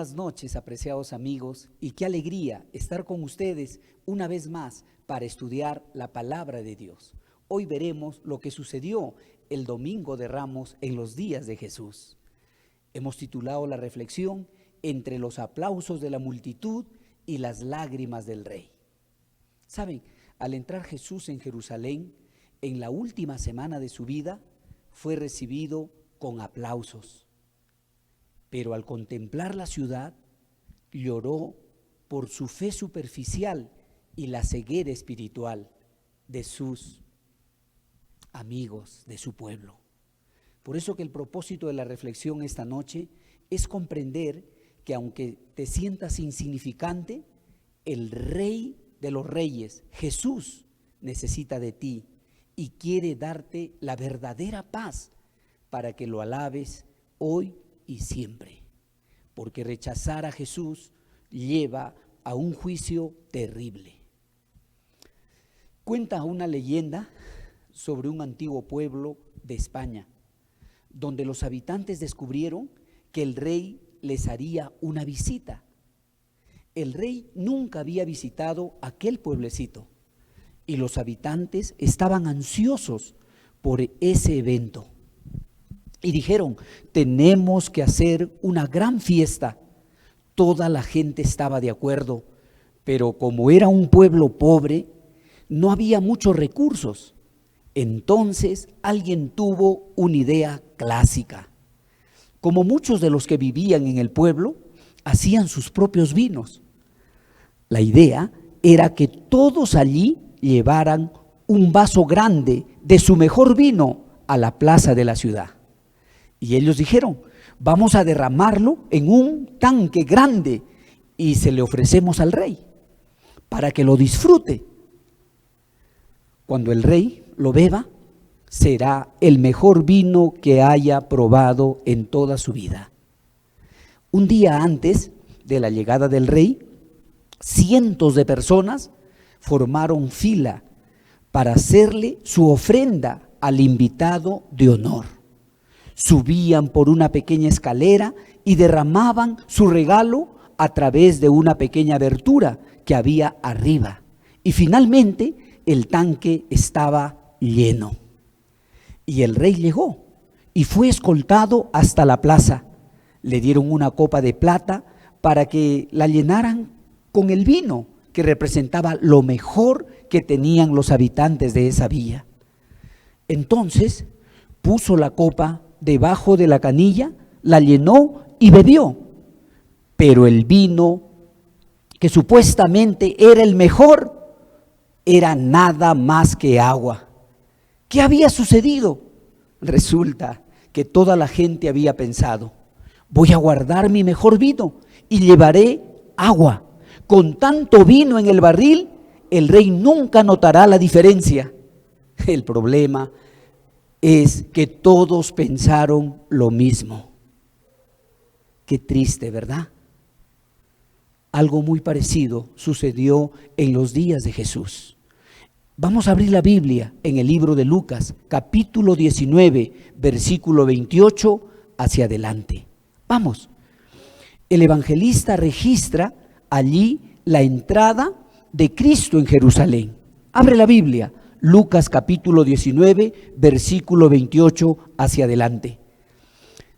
buenas noches, apreciados amigos, y qué alegría estar con ustedes una vez más para estudiar la palabra de Dios. Hoy veremos lo que sucedió el domingo de Ramos en los días de Jesús. Hemos titulado la reflexión Entre los aplausos de la multitud y las lágrimas del rey. Saben, al entrar Jesús en Jerusalén, en la última semana de su vida, fue recibido con aplausos. Pero al contemplar la ciudad, lloró por su fe superficial y la ceguera espiritual de sus amigos, de su pueblo. Por eso que el propósito de la reflexión esta noche es comprender que aunque te sientas insignificante, el Rey de los Reyes, Jesús, necesita de ti y quiere darte la verdadera paz para que lo alabes hoy y siempre, porque rechazar a Jesús lleva a un juicio terrible. Cuenta una leyenda sobre un antiguo pueblo de España, donde los habitantes descubrieron que el rey les haría una visita. El rey nunca había visitado aquel pueblecito y los habitantes estaban ansiosos por ese evento. Y dijeron, tenemos que hacer una gran fiesta. Toda la gente estaba de acuerdo, pero como era un pueblo pobre, no había muchos recursos. Entonces alguien tuvo una idea clásica. Como muchos de los que vivían en el pueblo, hacían sus propios vinos. La idea era que todos allí llevaran un vaso grande de su mejor vino a la plaza de la ciudad. Y ellos dijeron, vamos a derramarlo en un tanque grande y se le ofrecemos al rey para que lo disfrute. Cuando el rey lo beba, será el mejor vino que haya probado en toda su vida. Un día antes de la llegada del rey, cientos de personas formaron fila para hacerle su ofrenda al invitado de honor. Subían por una pequeña escalera y derramaban su regalo a través de una pequeña abertura que había arriba. Y finalmente el tanque estaba lleno. Y el rey llegó y fue escoltado hasta la plaza. Le dieron una copa de plata para que la llenaran con el vino que representaba lo mejor que tenían los habitantes de esa villa. Entonces puso la copa debajo de la canilla, la llenó y bebió. Pero el vino, que supuestamente era el mejor, era nada más que agua. ¿Qué había sucedido? Resulta que toda la gente había pensado, voy a guardar mi mejor vino y llevaré agua. Con tanto vino en el barril, el rey nunca notará la diferencia. El problema es que todos pensaron lo mismo. Qué triste, ¿verdad? Algo muy parecido sucedió en los días de Jesús. Vamos a abrir la Biblia en el libro de Lucas, capítulo 19, versículo 28 hacia adelante. Vamos. El evangelista registra allí la entrada de Cristo en Jerusalén. Abre la Biblia. Lucas capítulo 19, versículo 28 hacia adelante.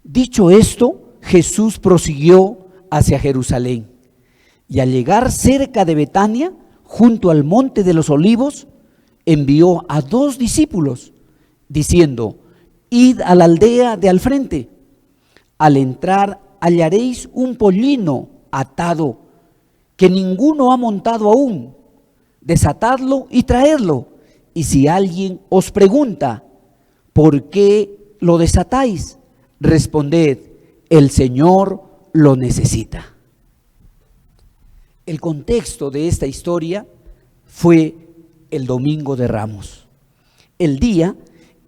Dicho esto, Jesús prosiguió hacia Jerusalén y al llegar cerca de Betania, junto al monte de los olivos, envió a 2 discípulos, diciendo, id a la aldea de al frente. Al entrar hallaréis un pollino atado, que ninguno ha montado aún. Desatadlo y traedlo. Y si alguien os pregunta, ¿por qué lo desatáis? Responded, el Señor lo necesita. El contexto de esta historia fue el Domingo de Ramos, el día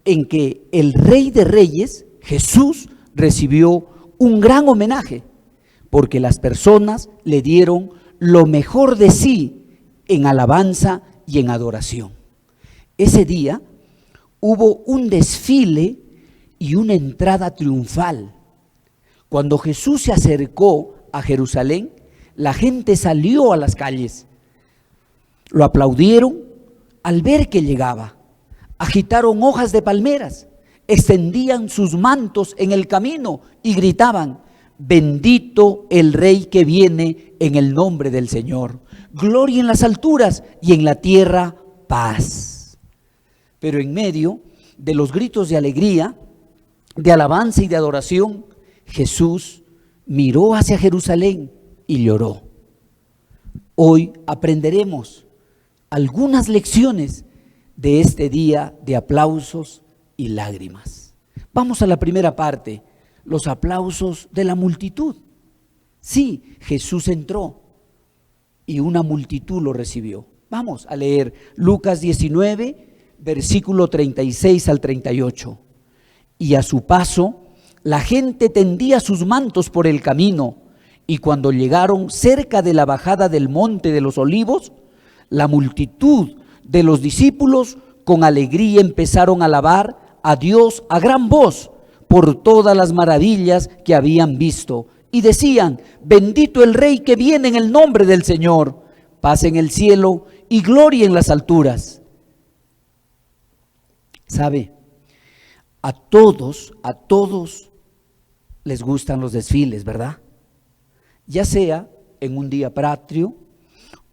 en que el Rey de Reyes, Jesús, recibió un gran homenaje, porque las personas le dieron lo mejor de sí en alabanza y en adoración. Ese día hubo un desfile y una entrada triunfal. Cuando Jesús se acercó a Jerusalén, la gente salió a las calles. Lo aplaudieron al ver que llegaba. Agitaron hojas de palmeras, extendían sus mantos en el camino y gritaban: bendito el Rey que viene en el nombre del Señor. Gloria en las alturas y en la tierra paz. Pero en medio de los gritos de alegría, de alabanza y de adoración, Jesús miró hacia Jerusalén y lloró. Hoy aprenderemos algunas lecciones de este día de aplausos y lágrimas. Vamos a la primera parte, los aplausos de la multitud. Sí, Jesús entró y una multitud lo recibió. Vamos a leer Lucas 19, versículo 36 al 38. Y a su paso, la gente tendía sus mantos por el camino, y cuando llegaron cerca de la bajada del monte de los olivos, la multitud de los discípulos con alegría empezaron a alabar a Dios a gran voz por todas las maravillas que habían visto, y decían: bendito el Rey que viene en el nombre del Señor, paz en el cielo y gloria en las alturas. ¿Sabe? A todos les gustan los desfiles, ¿verdad? Ya sea en un día patrio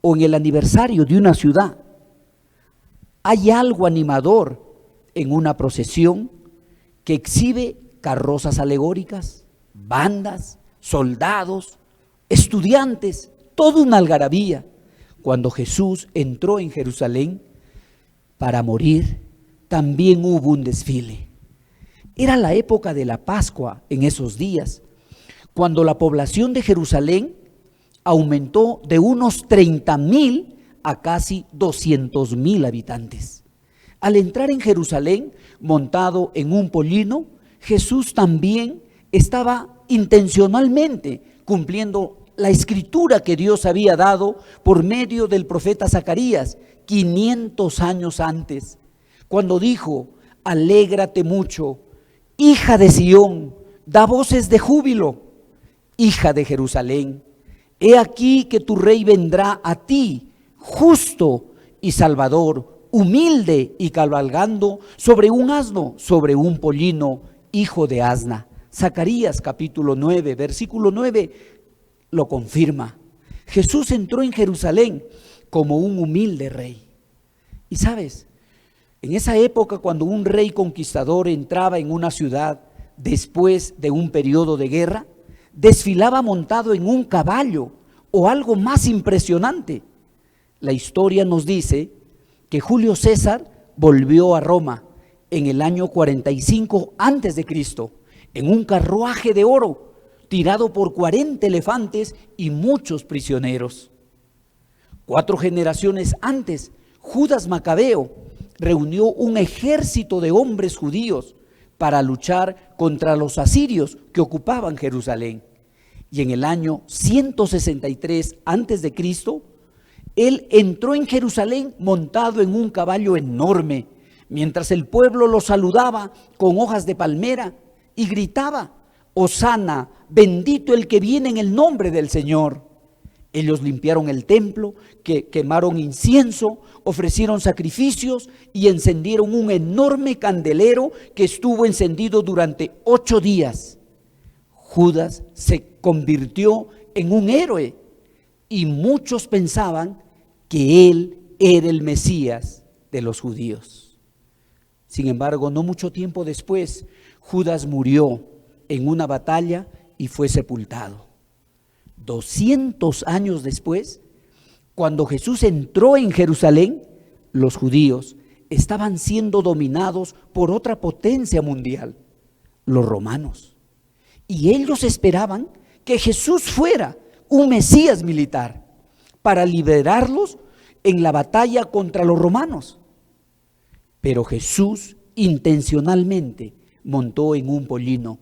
o en el aniversario de una ciudad. Hay algo animador en una procesión que exhibe carrozas alegóricas, bandas, soldados, estudiantes, toda una algarabía. Cuando Jesús entró en Jerusalén para morir, también hubo un desfile. Era la época de la Pascua en esos días, cuando la población de Jerusalén aumentó de unos 30,000 a casi 200,000 habitantes. Al entrar en Jerusalén montado en un pollino, Jesús también estaba intencionalmente cumpliendo la escritura que Dios había dado por medio del profeta Zacarías 500 años antes, cuando dijo: alégrate mucho, hija de Sión, da voces de júbilo, hija de Jerusalén. He aquí que tu rey vendrá a ti, justo y salvador, humilde y cabalgando sobre un asno, sobre un pollino, hijo de asna. Zacarías capítulo 9, versículo 9 lo confirma. Jesús entró en Jerusalén como un humilde rey. Y sabes, en esa época, cuando un rey conquistador entraba en una ciudad después de un periodo de guerra, desfilaba montado en un caballo o algo más impresionante. La historia nos dice que Julio César volvió a Roma en el año 45 antes de Cristo en un carruaje de oro tirado por 40 elefantes y muchos prisioneros. 4 generaciones antes, Judas Macabeo reunió un ejército de hombres judíos para luchar contra los asirios que ocupaban Jerusalén. Y en el año 163 antes de Cristo, él entró en Jerusalén montado en un caballo enorme, mientras el pueblo lo saludaba con hojas de palmera y gritaba: Hosana, bendito el que viene en el nombre del Señor. Ellos limpiaron el templo, quemaron incienso, ofrecieron sacrificios y encendieron un enorme candelero que estuvo encendido durante 8 días. Judas se convirtió en un héroe y muchos pensaban que él era el Mesías de los judíos. Sin embargo, no mucho tiempo después, Judas murió en una batalla y fue sepultado. 200 años después, cuando Jesús entró en Jerusalén, los judíos estaban siendo dominados por otra potencia mundial, los romanos. Y ellos esperaban que Jesús fuera un Mesías militar para liberarlos en la batalla contra los romanos. Pero Jesús intencionalmente montó en un pollino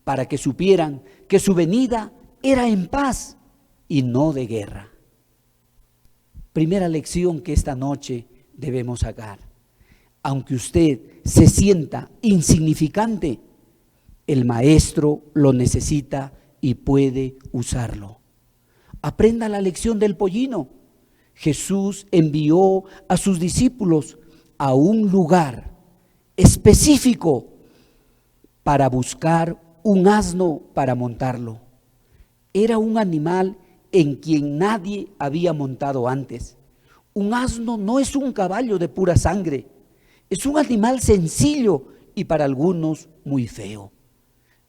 para que supieran que su venida era en paz y no de guerra. Primera lección que esta noche debemos sacar: aunque usted se sienta insignificante, el maestro lo necesita y puede usarlo. Aprenda la lección del pollino. Jesús envió a sus discípulos a un lugar específico para buscar un asno para montarlo. Era un animal en quien nadie había montado antes. Un asno no es un caballo de pura sangre, es un animal sencillo y para algunos muy feo.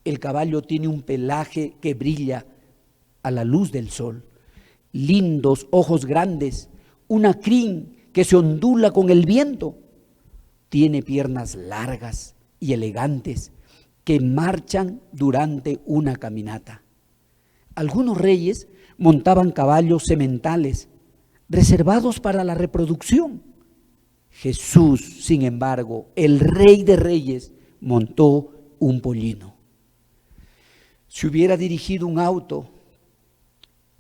El caballo tiene un pelaje que brilla a la luz del sol, lindos ojos grandes, una crin que se ondula con el viento. Tiene piernas largas y elegantes que marchan durante una caminata. Algunos reyes montaban caballos sementales reservados para la reproducción. Jesús, sin embargo, el Rey de Reyes, montó un pollino. Si hubiera dirigido un auto,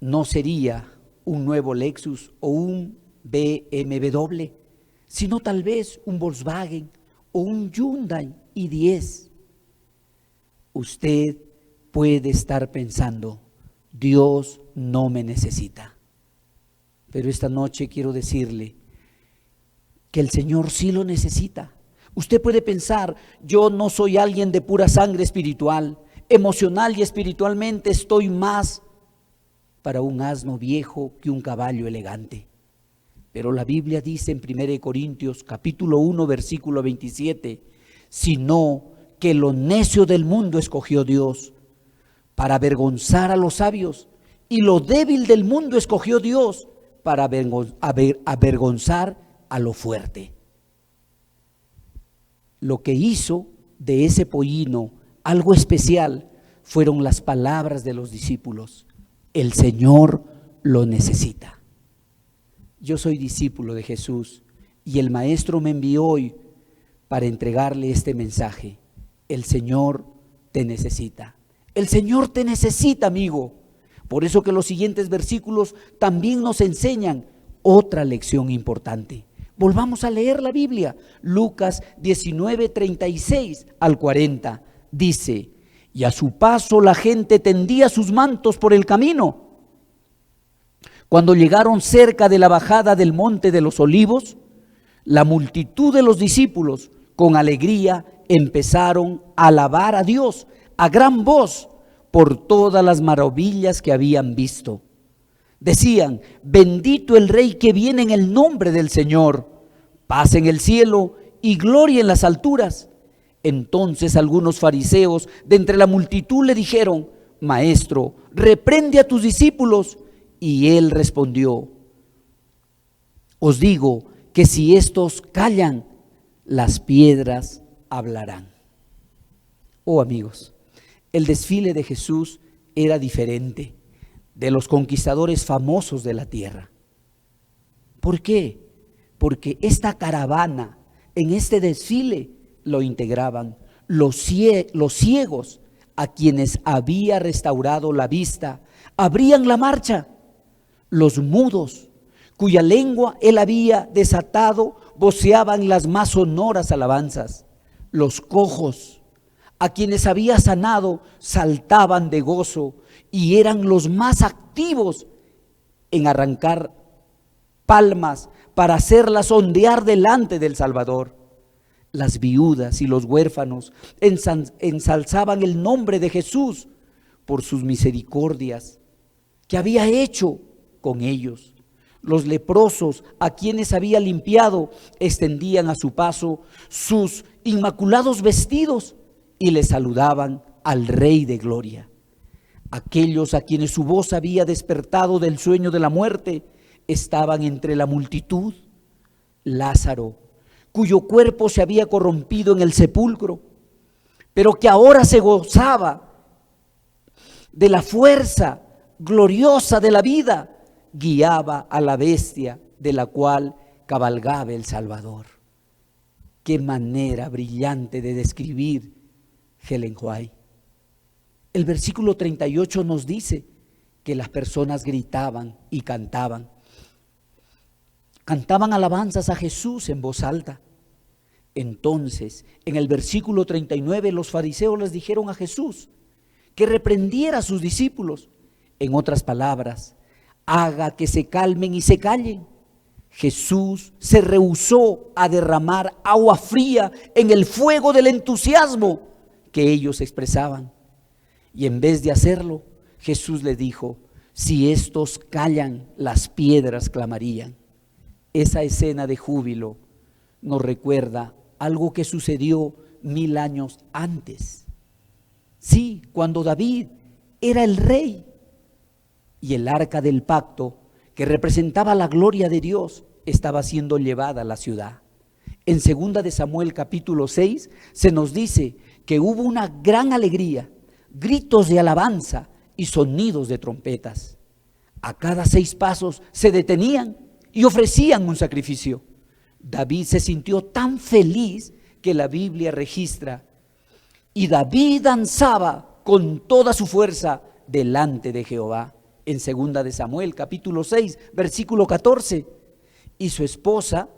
no sería un nuevo Lexus o un BMW, sino tal vez un Volkswagen o un Hyundai i10. Usted puede estar pensando, Dios no me necesita. Pero esta noche quiero decirle que el Señor sí lo necesita. Usted puede pensar, yo no soy alguien de pura sangre espiritual, emocional y espiritualmente estoy más para un asno viejo que un caballo elegante. Pero la Biblia dice en 1 Corintios capítulo 1 versículo 27, sino que lo necio del mundo escogió Dios para avergonzar a los sabios, y lo débil del mundo escogió Dios para avergonzar a lo fuerte. Lo que hizo de ese pollino algo especial fueron las palabras de los discípulos. El Señor lo necesita. Yo soy discípulo de Jesús y el Maestro me envió hoy para entregarle este mensaje. El Señor te necesita. El Señor te necesita, amigo. Por eso que los siguientes versículos también nos enseñan otra lección importante. Volvamos a leer la Biblia. Lucas 19, 36 al 40. Dice, y a su paso la gente tendía sus mantos por el camino. Cuando llegaron cerca de la bajada del monte de los olivos, la multitud de los discípulos con alegría empezaron a alabar a Dios a gran voz por todas las maravillas que habían visto. Decían, bendito el Rey que viene en el nombre del Señor, paz en el cielo y gloria en las alturas. Entonces algunos fariseos de entre la multitud le dijeron, Maestro, reprende a tus discípulos. Y él respondió, os digo que si estos callan, las piedras hablarán. Oh amigos, el desfile de Jesús era diferente de los conquistadores famosos de la tierra. ¿Por qué? Porque esta caravana, en este desfile, lo integraban los ciegos a quienes había restaurado la vista, abrían la marcha. Los mudos, cuya lengua él había desatado, voceaban las más sonoras alabanzas. Los cojos, a quienes había sanado, saltaban de gozo y eran los más activos en arrancar palmas para hacerlas ondear delante del Salvador. Las viudas y los huérfanos ensalzaban el nombre de Jesús por sus misericordias que había hecho con ellos. Los leprosos, a quienes había limpiado, extendían a su paso sus inmaculados vestidos y le saludaban al Rey de Gloria. Aquellos a quienes su voz había despertado del sueño de la muerte estaban entre la multitud. Lázaro, cuyo cuerpo se había corrompido en el sepulcro, pero que ahora se gozaba de la fuerza gloriosa de la vida, guiaba a la bestia de la cual cabalgaba el Salvador. Qué manera brillante de describir Helen White. El versículo 38 nos dice que las personas gritaban y cantaban alabanzas a Jesús en voz alta. Entonces, en el versículo 39, los fariseos les dijeron a Jesús, que reprendiera a sus discípulos. En otras palabras, haga que se calmen y se callen. Jesús se rehusó a derramar agua fría en el fuego del entusiasmo que ellos expresaban. Y en vez de hacerlo, Jesús les dijo: si estos callan, las piedras clamarían. Esa escena de júbilo nos recuerda algo que sucedió 1000 años antes. Sí, cuando David era el rey y el arca del pacto, que representaba la gloria de Dios, estaba siendo llevada a la ciudad. En 2 de Samuel capítulo 6 se nos dice que hubo una gran alegría, gritos de alabanza y sonidos de trompetas. A cada 6 pasos se detenían y ofrecían un sacrificio. David se sintió tan feliz que la Biblia registra: y David danzaba con toda su fuerza delante de Jehová. En 2 de Samuel capítulo 6 versículo 14. Y su esposa,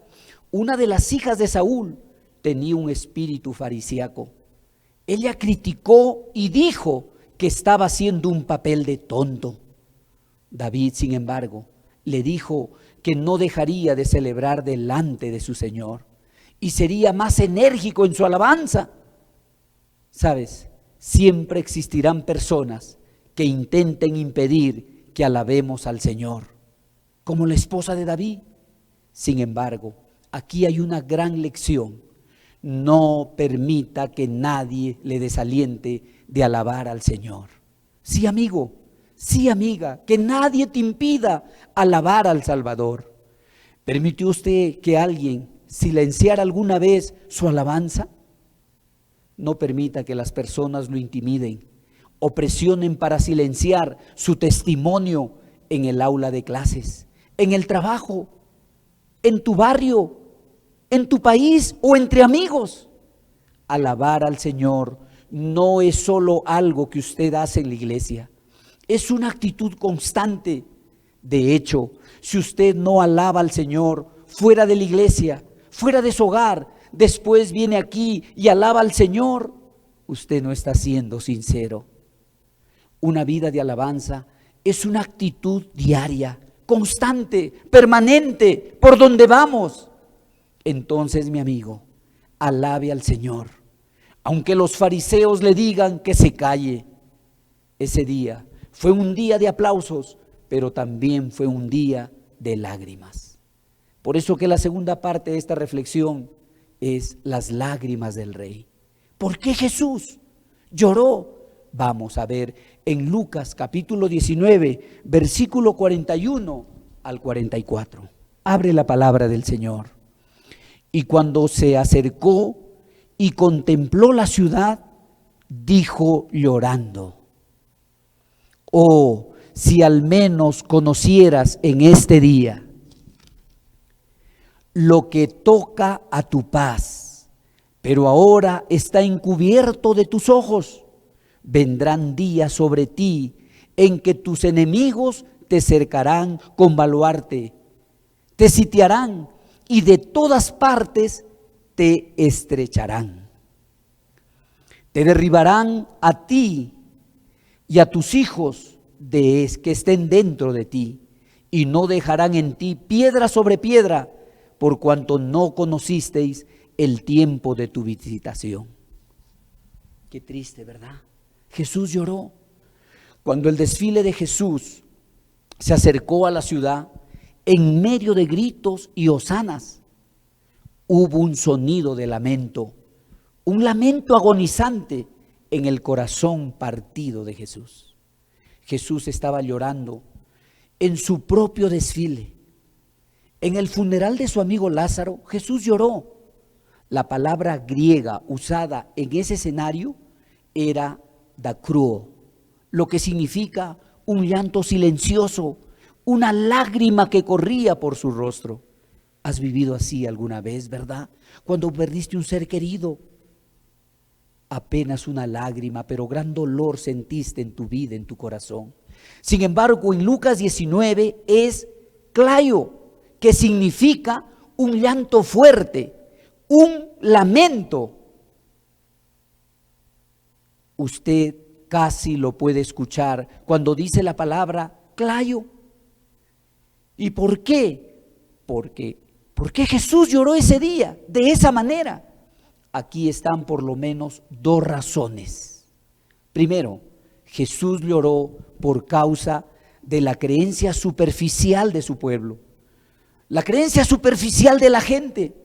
una de las hijas de Saúl, tenía un espíritu farisíaco. Ella criticó y dijo que estaba haciendo un papel de tonto. David, sin embargo, le dijo que no dejaría de celebrar delante de su Señor y sería más enérgico en su alabanza. ¿Sabes? Siempre existirán personas que intenten impedir que alabemos al Señor, como la esposa de David. Sin embargo, aquí hay una gran lección: no permita que nadie le desaliente de alabar al Señor. Sí, amigo, sí, amiga, que nadie te impida alabar al Salvador. ¿Permitió usted que alguien silenciara alguna vez su alabanza? No permita que las personas lo intimiden o presionen para silenciar su testimonio en el aula de clases, en el trabajo, en tu barrio, en tu país o entre amigos. Alabar al Señor no es solo algo que usted hace en la iglesia, es una actitud constante. De hecho, si usted no alaba al Señor fuera de la iglesia, fuera de su hogar, después viene aquí y alaba al Señor, usted no está siendo sincero. Una vida de alabanza es una actitud diaria, constante, permanente, por donde vamos. Entonces, mi amigo, alabe al Señor, aunque los fariseos le digan que se calle. Ese día fue un día de aplausos, pero también fue un día de lágrimas. Por eso que la segunda parte de esta reflexión es las lágrimas del rey. ¿Por qué Jesús lloró? Vamos a ver en Lucas capítulo 19, versículo 41 al 44. Abre la palabra del Señor. Y cuando se acercó y contempló la ciudad, dijo llorando: oh, si al menos conocieras en este día lo que toca a tu paz, pero ahora está encubierto de tus ojos. Vendrán días sobre ti en que tus enemigos te cercarán con baluarte, te sitiarán y de todas partes te estrecharán. Te derribarán a ti y a tus hijos que estén dentro de ti, y no dejarán en ti piedra sobre piedra, por cuanto no conocisteis el tiempo de tu visitación. Qué triste, ¿verdad? Jesús lloró. Cuando el desfile de Jesús se acercó a la ciudad, en medio de gritos y hosanas, hubo un sonido de lamento, un lamento agonizante en el corazón partido de Jesús. Jesús estaba llorando en su propio desfile. En el funeral de su amigo Lázaro, Jesús lloró. La palabra griega usada en ese escenario era dacruo, lo que significa un llanto silencioso, una lágrima que corría por su rostro. ¿Has vivido así alguna vez, verdad? Cuando perdiste un ser querido, apenas una lágrima, pero gran dolor sentiste en tu vida, en tu corazón. Sin embargo, en Lucas 19 es clayo, que significa un llanto fuerte, un lamento. Usted casi lo puede escuchar cuando dice la palabra clayo. ¿Y por qué? ¿Por qué Jesús lloró ese día de esa manera? Aquí están por lo menos dos razones. Primero, Jesús lloró por causa de la creencia superficial de su pueblo, la creencia superficial de la gente.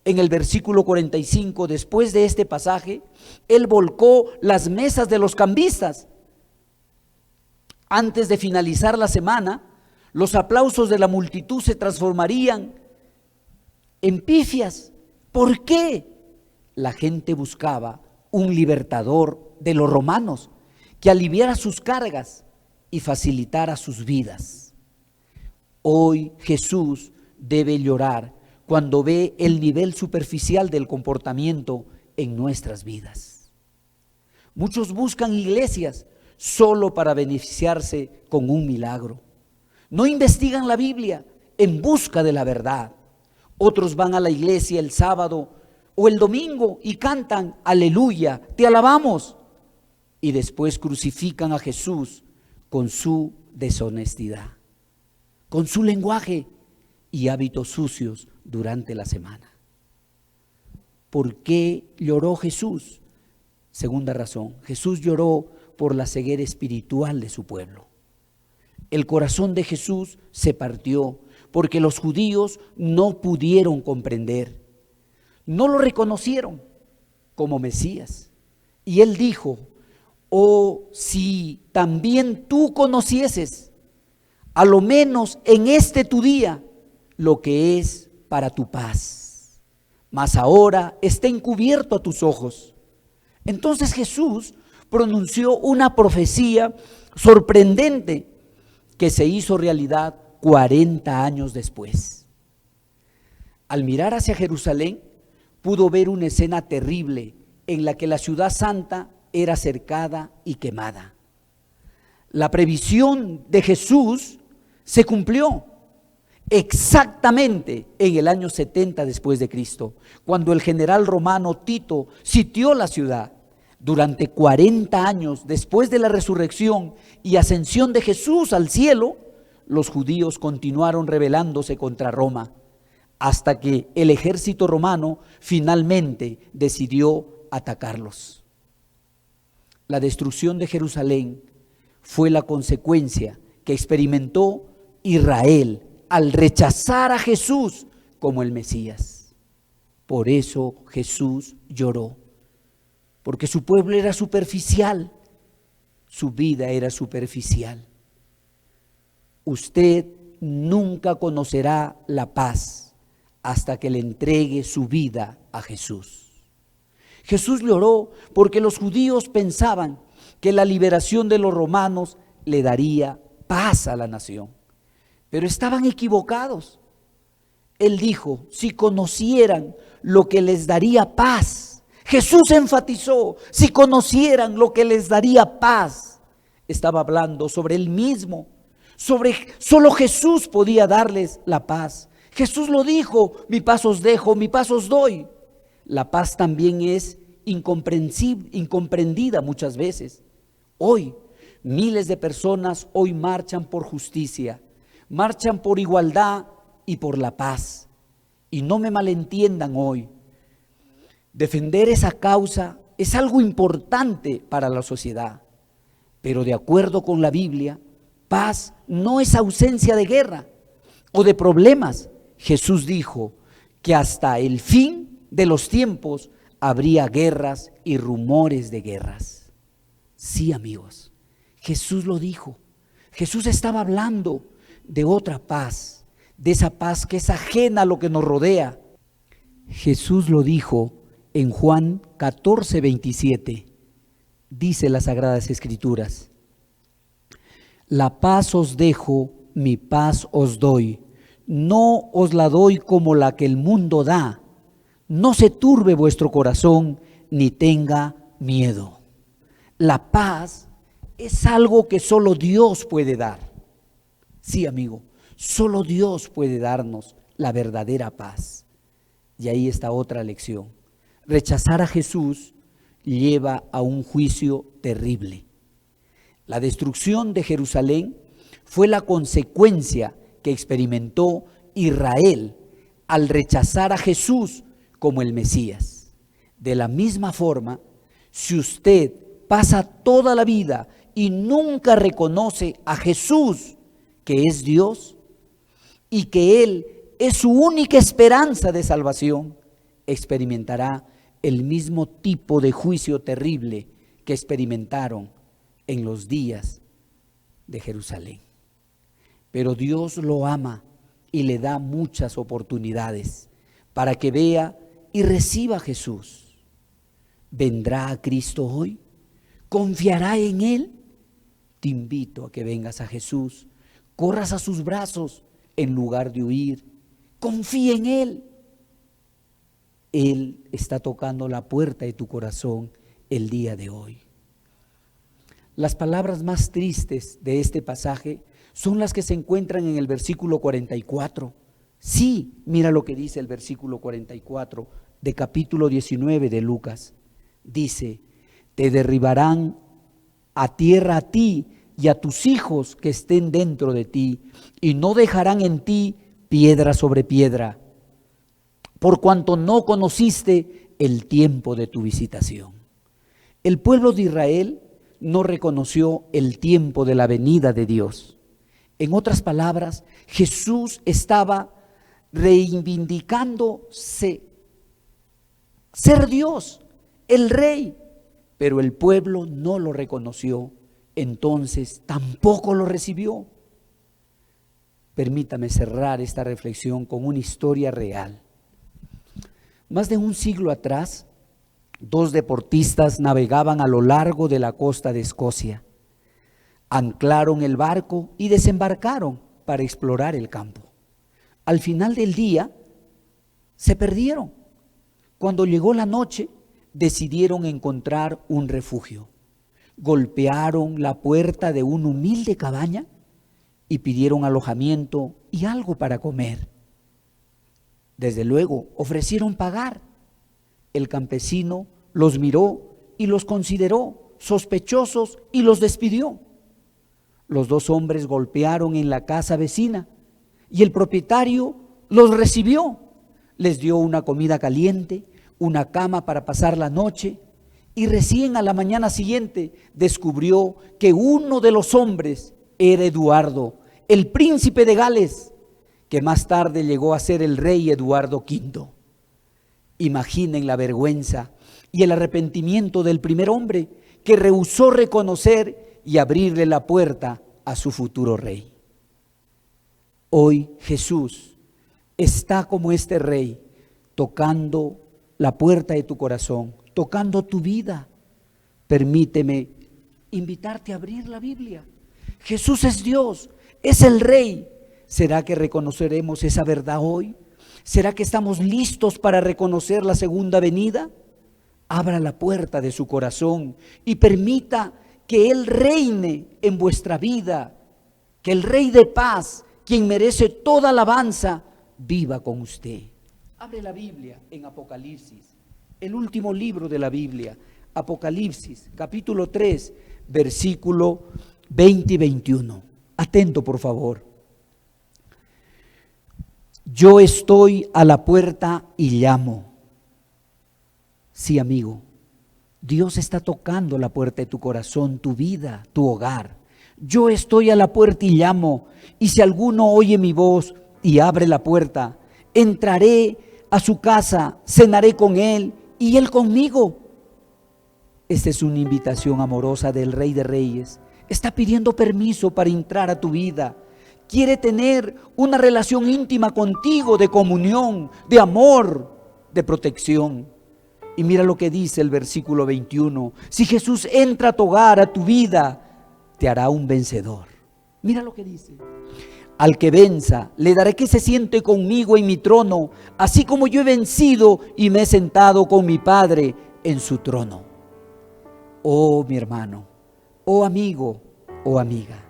En el versículo 45, después de este pasaje, Él volcó las mesas de los cambistas. Antes de finalizar la semana, los aplausos de la multitud se transformarían en pifias. ¿Por qué? La gente buscaba un libertador de los romanos que aliviara sus cargas y facilitara sus vidas. Hoy Jesús debe llorar cuando ve el nivel superficial del comportamiento en nuestras vidas. Muchos buscan iglesias solo para beneficiarse con un milagro. No investigan la Biblia en busca de la verdad. Otros van a la iglesia el sábado o el domingo y cantan aleluya, te alabamos, y después crucifican a Jesús con su deshonestidad, con su lenguaje y hábitos sucios durante la semana. ¿Por qué lloró Jesús? Segunda razón, Jesús lloró por la ceguera espiritual de su pueblo. El corazón de Jesús se partió porque los judíos no pudieron comprender, no lo reconocieron como Mesías. Y Él dijo: oh, si también tú conocieses, a lo menos en este tu día, lo que es para tu paz, mas ahora está encubierto a tus ojos. Entonces Jesús pronunció una profecía sorprendente que se hizo realidad 40 años después. Al mirar hacia Jerusalén, pudo ver una escena terrible en la que la ciudad santa era cercada y quemada. La previsión de Jesús se cumplió exactamente en el año 70 después de Cristo, cuando el general romano Tito sitió la ciudad. Durante 40 años después de la resurrección y ascensión de Jesús al cielo, los judíos continuaron rebelándose contra Roma, hasta que el ejército romano finalmente decidió atacarlos. La destrucción de Jerusalén fue la consecuencia que experimentó Israel al rechazar a Jesús como el Mesías. Por eso Jesús lloró, porque su pueblo era superficial, su vida era superficial. Usted nunca conocerá la paz hasta que le entregue su vida a Jesús. Jesús lloró porque los judíos pensaban que la liberación de los romanos le daría paz a la nación, pero estaban equivocados. Él dijo: si conocieran lo que les daría paz. Jesús enfatizó: si conocieran lo que les daría paz. Estaba hablando sobre Él mismo, solo Jesús podía darles la paz. Jesús lo dijo: mi paz os dejo, mi paz os doy. La paz también es incomprendida muchas veces. Hoy, miles de personas hoy marchan por justicia, marchan por igualdad y por la paz. Y no me malentiendan hoy, defender esa causa es algo importante para la sociedad, pero de acuerdo con la Biblia, paz no es ausencia de guerra o de problemas. Jesús dijo que hasta el fin de los tiempos habría guerras y rumores de guerras. Sí, amigos, Jesús lo dijo. Jesús estaba hablando de otra paz, de esa paz que es ajena a lo que nos rodea. Jesús lo dijo en Juan 14:27. Dice las Sagradas Escrituras: la paz os dejo, mi paz os doy. No os la doy como la que el mundo da. No se turbe vuestro corazón, ni tenga miedo. La paz es algo que solo Dios puede dar. Sí, amigo, solo Dios puede darnos la verdadera paz. Y ahí está otra lección. Rechazar a Jesús lleva a un juicio terrible. La destrucción de Jerusalén fue la consecuencia que experimentó Israel al rechazar a Jesús como el Mesías. De la misma forma, si usted pasa toda la vida y nunca reconoce a Jesús, que es Dios, y que Él es su única esperanza de salvación, experimentará el mismo tipo de juicio terrible que experimentaron en los días de Jerusalén. Pero Dios lo ama y le da muchas oportunidades para que vea y reciba a Jesús. ¿Vendrá a Cristo hoy? ¿Confiará en Él? Te invito a que vengas a Jesús, corras a sus brazos en lugar de huir. Confía en Él. Él está tocando la puerta de tu corazón el día de hoy. Las palabras más tristes de este pasaje son las que se encuentran en el versículo 44. Sí, mira lo que dice el versículo 44 de capítulo 19 de Lucas. Dice: te derribarán a tierra a ti y a tus hijos que estén dentro de ti, y no dejarán en ti piedra sobre piedra, por cuanto no conociste el tiempo de tu visitación. El pueblo de Israel no reconoció el tiempo de la venida de Dios. En otras palabras, Jesús estaba reivindicándose ser Dios, el Rey, pero el pueblo no lo reconoció, entonces tampoco lo recibió. Permítame cerrar esta reflexión con una historia real. Más de un siglo atrás, dos deportistas navegaban a lo largo de la costa de Escocia. Anclaron el barco y desembarcaron para explorar el campo. Al final del día, se perdieron. Cuando llegó la noche, decidieron encontrar un refugio. Golpearon la puerta de una humilde cabaña y pidieron alojamiento y algo para comer. Desde luego, ofrecieron pagar. El campesino los miró y los consideró sospechosos y los despidió. Los dos hombres golpearon en la casa vecina y el propietario los recibió. Les dio una comida caliente, una cama para pasar la noche, y recién a la mañana siguiente descubrió que uno de los hombres era Eduardo, el príncipe de Gales, que más tarde llegó a ser el rey Eduardo V. Imaginen la vergüenza y el arrepentimiento del primer hombre, que rehusó reconocer y abrirle la puerta a su futuro rey. Hoy Jesús está como este rey, tocando la puerta de tu corazón, tocando tu vida. Permíteme invitarte a abrir la Biblia. Jesús es Dios, es el Rey. ¿Será que reconoceremos esa verdad hoy? ¿Será que estamos listos para reconocer la segunda venida? Abra la puerta de su corazón y permita que Él reine en vuestra vida, que el Rey de paz, quien merece toda alabanza, viva con usted. Abre la Biblia en Apocalipsis, el último libro de la Biblia, Apocalipsis, capítulo 3, versículo 20 y 21. Atento, por favor. Yo estoy a la puerta y llamo. Sí, amigo, Dios está tocando la puerta de tu corazón, tu vida, tu hogar. Yo estoy a la puerta y llamo, y si alguno oye mi voz y abre la puerta, entraré a su casa, cenaré con él y él conmigo. Esta es una invitación amorosa del Rey de Reyes. Está pidiendo permiso para entrar a tu vida. Quiere tener una relación íntima contigo, de comunión, de amor, de protección. Y mira lo que dice el versículo 21. Si Jesús entra a tu hogar, a tu vida, te hará un vencedor. Mira lo que dice. Al que venza, le daré que se siente conmigo en mi trono, así como yo he vencido y me he sentado con mi Padre en su trono. Oh, mi hermano, oh amigo, oh amiga,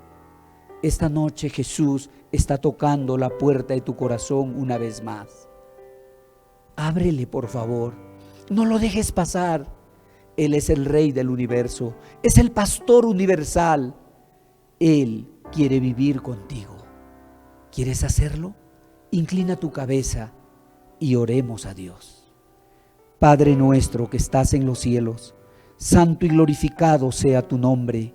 esta noche Jesús está tocando la puerta de tu corazón una vez más. Ábrele, por favor, no lo dejes pasar. Él es el Rey del universo, es el pastor universal. Él quiere vivir contigo. ¿Quieres hacerlo? Inclina tu cabeza y oremos a Dios. Padre nuestro que estás en los cielos, santo y glorificado sea tu nombre.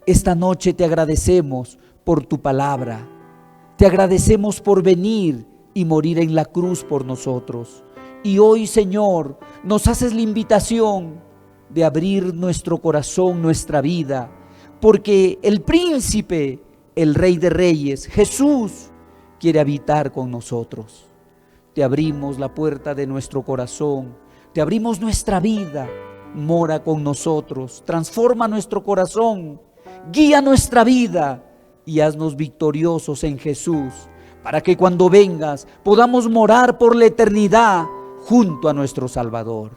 Esta noche te agradecemos por tu palabra. Te agradecemos por venir y morir en la cruz por nosotros. Y hoy, Señor, nos haces la invitación de abrir nuestro corazón, nuestra vida, porque el príncipe, el Rey de Reyes, Jesús, quiere habitar con nosotros. Te abrimos la puerta de nuestro corazón, te abrimos nuestra vida, mora con nosotros, transforma nuestro corazón, guía nuestra vida y haznos victoriosos en Jesús, para que cuando vengas podamos morar por la eternidad junto a nuestro Salvador.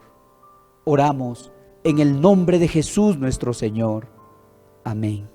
Oramos en el nombre de Jesús nuestro Señor. Amén.